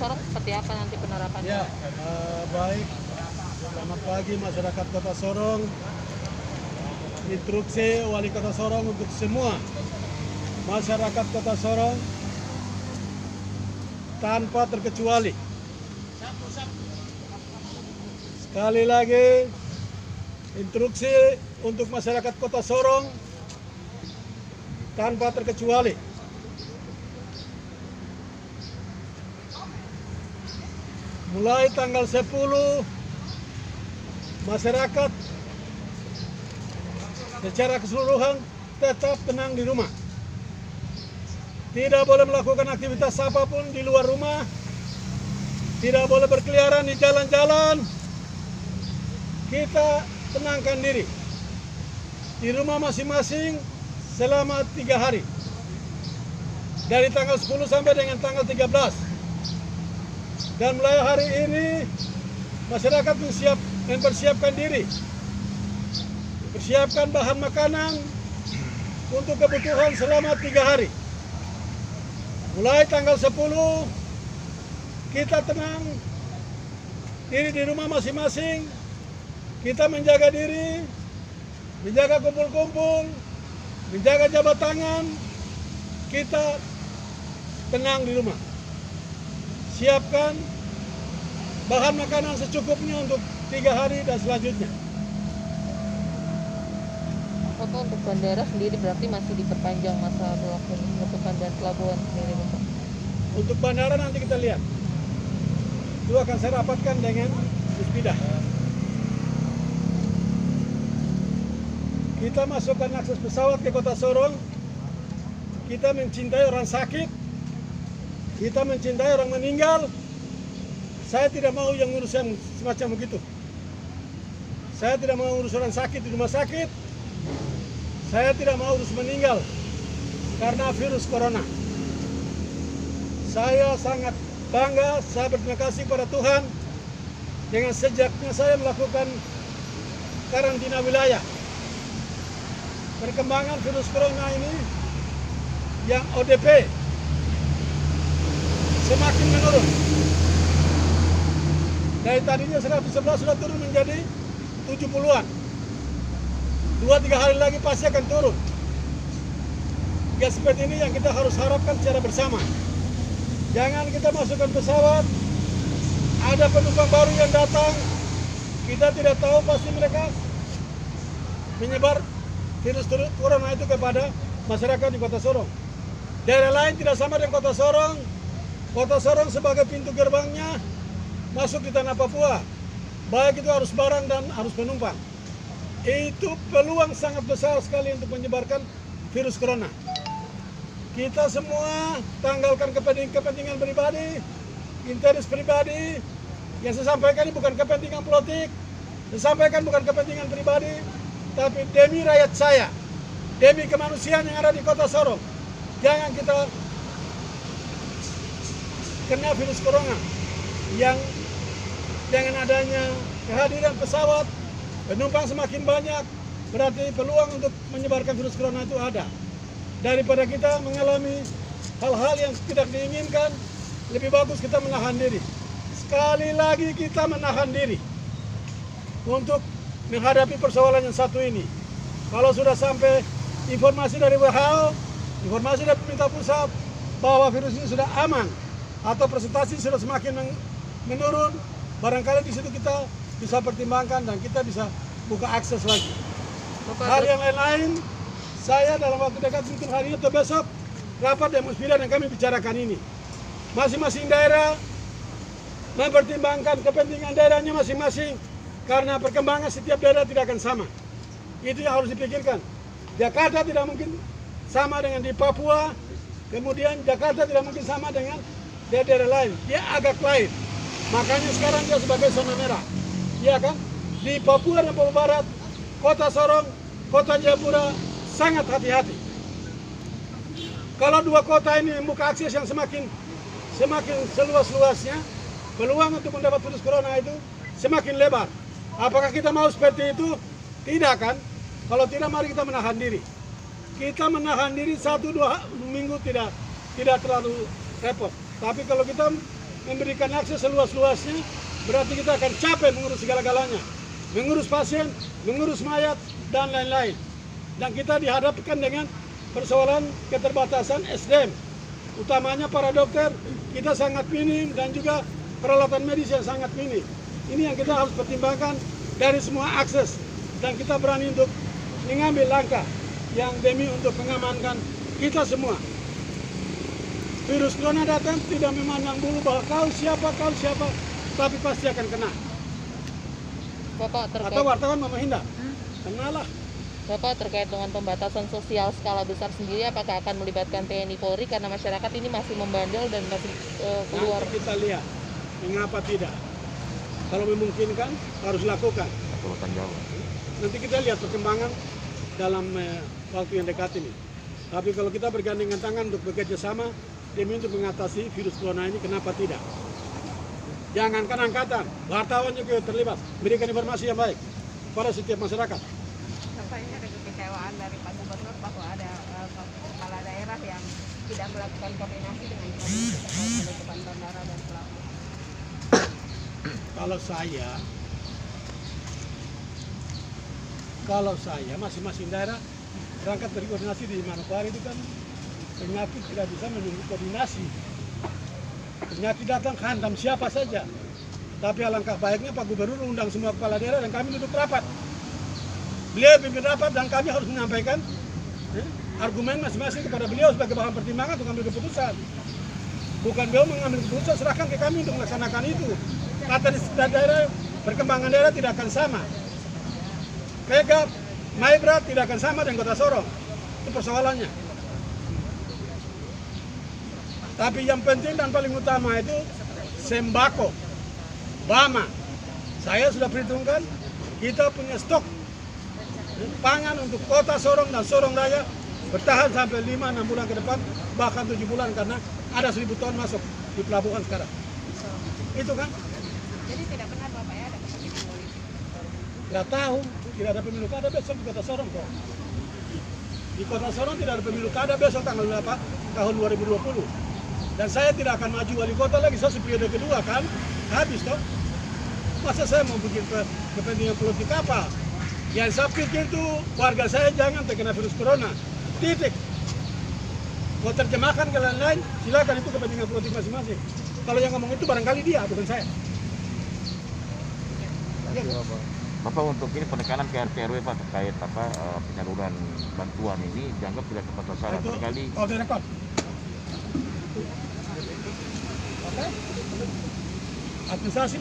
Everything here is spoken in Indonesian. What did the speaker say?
Sorong seperti apa nanti penerapannya? Ya, baik. Selamat pagi masyarakat Kota Sorong. Instruksi Wali Kota Sorong untuk semua masyarakat Kota Sorong tanpa terkecuali. Sekali lagi, instruksi untuk masyarakat Kota Sorong tanpa terkecuali. Mulai tanggal 10, masyarakat secara keseluruhan tetap tenang di rumah. Tidak boleh melakukan aktivitas apapun di luar rumah. Tidak boleh berkeliaran di jalan-jalan. Kita tenangkan diri di rumah masing-masing selama 3 hari. Dari tanggal 10 sampai dengan tanggal 13. Dan mulai hari ini masyarakat mempersiapkan diri, persiapkan bahan makanan untuk kebutuhan selama 3 hari. Mulai tanggal 10 kita tenang diri di rumah masing-masing, kita menjaga diri, menjaga kumpul-kumpul, menjaga jabat tangan, kita tenang di rumah. Siapkan bahan makanan secukupnya untuk 3 hari dan selanjutnya. Apakah untuk bandara sendiri berarti masih diperpanjang masa berlaku penutupan dan pelabuhan sendiri, Bapak? Untuk bandara nanti kita lihat. Itu akan saya rapatkan dengan Puspida. Kita masukkan akses pesawat ke Kota Sorong. Kita mencintai orang sakit. Kita mencintai orang meninggal. Saya tidak mau yang ngurus yang semacam begitu. Saya tidak mau urus orang sakit di rumah sakit. Saya tidak mau urus meninggal karena virus corona. Saya sangat bangga, saya berterima kasih kepada Tuhan dengan sejaknya saya melakukan karantina wilayah. Perkembangan virus corona ini yang ODP semakin menurun. Dari tadinya 111 sudah turun menjadi 70-an. 2-3 hari lagi pasti akan turun. Ya seperti ini yang kita harus harapkan secara bersama. Jangan kita masukkan pesawat, ada penumpang baru yang datang, kita tidak tahu pasti mereka menyebar virus corona itu kepada masyarakat di Kota Sorong. Daerah lain tidak sama dengan Kota Sorong. Kota Sorong sebagai pintu gerbangnya masuk di tanah Papua. Baik itu arus barang dan arus penumpang. Itu peluang sangat besar sekali untuk menyebarkan virus corona. Kita semua tanggalkan kepentingan pribadi, interest pribadi. Yang saya sampaikan ini bukan kepentingan politik. Saya sampaikan bukan kepentingan pribadi, tapi demi rakyat saya, demi kemanusiaan yang ada di Kota Sorong. Jangan kita kena virus corona yang dengan adanya kehadiran pesawat, penumpang semakin banyak, berarti peluang untuk menyebarkan virus corona itu ada. Daripada kita mengalami hal-hal yang tidak diinginkan, lebih bagus kita menahan diri. Sekali lagi kita menahan diri untuk menghadapi persoalan yang satu ini. Kalau sudah sampai informasi dari WHO, informasi dari pemerintah pusat bahwa virus ini sudah aman atau presentasi sudah semakin menurun, barangkali di situ kita bisa pertimbangkan dan kita bisa buka akses lagi. Hal yang lain-lain, saya dalam waktu dekat mungkin hari ini atau besok rapat dengan Puspida dan kami bicarakan ini. Masing-masing daerah mempertimbangkan kepentingan daerahnya masing-masing karena perkembangan setiap daerah tidak akan sama. Itu yang harus dipikirkan. Jakarta tidak mungkin sama dengan di Papua, kemudian Jakarta tidak mungkin sama dengan daerah lain, dia agak lain. Makanya sekarang dia sebagai zona merah. Iya kan? Di Papua dan Papua Barat, Kota Sorong, Kota Jayapura sangat hati-hati. Kalau dua kota ini membuka akses yang semakin seluas-luasnya, peluang untuk mendapat virus corona itu semakin lebar. Apakah kita mau seperti itu? Tidak kan? Kalau tidak, mari kita menahan diri. Kita menahan diri 1-2 minggu tidak terlalu repot. Tapi kalau kita memberikan akses seluas-luasnya, berarti kita akan capek mengurus segala-galanya. Mengurus pasien, mengurus mayat, dan lain-lain. Dan kita dihadapkan dengan persoalan keterbatasan SDM. Utamanya para dokter, kita sangat minim, dan juga peralatan medis yang sangat minim. Ini yang kita harus pertimbangkan dari semua akses. Dan kita berani untuk mengambil langkah yang demi untuk mengamankan kita semua. Virus corona datang tidak memandang bulu bahwa kau siapa, tapi pasti akan kena. Bapak terkait Atau wartawan mau menghindar, kenalah. Bapak terkait dengan pembatasan sosial skala besar sendiri, apakah akan melibatkan TNI Polri karena masyarakat ini masih membandel dan masih keluar? Nanti kita lihat, mengapa tidak? Kalau memungkinkan harus lakukan. Nanti kita lihat perkembangan dalam waktu yang dekat ini. Tapi kalau kita bergandengan tangan untuk bekerja sama demi untuk mengatasi virus corona ini, kenapa tidak? Jangankan angkatan, wartawan juga terlibat, berikan informasi yang baik kepada setiap masyarakat. Sampainya ada kekecewaan dari Pak Gubernur bahwa ada kepala daerah yang tidak melakukan koordinasi dengan provinsi terkait penutupan bandara dan pelabuhan. Kalau saya masing-masing daerah berangkat dari koordinasi di Manokwari itu kan penyakit tidak bisa menunggu koordinasi. Penyakit datang hantam siapa saja. Tapi alangkah baiknya Pak Gubernur undang semua kepala daerah dan kami duduk rapat. Beliau pimpin rapat dan kami harus menyampaikan argumen masing-masing kepada beliau sebagai bahan pertimbangan untuk mengambil keputusan. Bukan beliau mengambil keputusan, serahkan ke kami untuk melaksanakan itu. Kata di daerah, perkembangan daerah tidak akan sama. Pegap, Maibrat tidak akan sama dengan Kota Sorong. Itu persoalannya. Tapi yang penting dan paling utama itu sembako, Bama. Saya sudah perhitungkan, kita punya stok pangan untuk Kota Sorong dan Sorong Raya bertahan sampai 5-6 bulan ke depan, bahkan 7 bulan karena ada 1.000 ton masuk di pelabuhan sekarang. Itu kan? Jadi tidak benar Bapak ya ada kepentingan politik? Nggak tahu, tidak ada pemilu kada besok di Kota Sorong kok. Di Kota Sorong tidak ada pemilu kada besok tanggal 8 tahun 2020. Dan saya tidak akan maju wali kota lagi, saya periode kedua kan, habis toh. Masa saya mau bikin kepentingan politik apa? Yang saya pikir itu warga saya jangan terkena virus corona, titik. Mau terjemahkan ke lain-lain, silakan, itu kepentingan politik masing-masing. Kalau yang ngomong itu barangkali dia, bukan saya. Ya, Bapak, untuk ini penekanan ke RT RW Pak terkait penyaluran bantuan ini dianggap tidak tepat sasaran sekali. Oh, direkod. Oke. Administrasi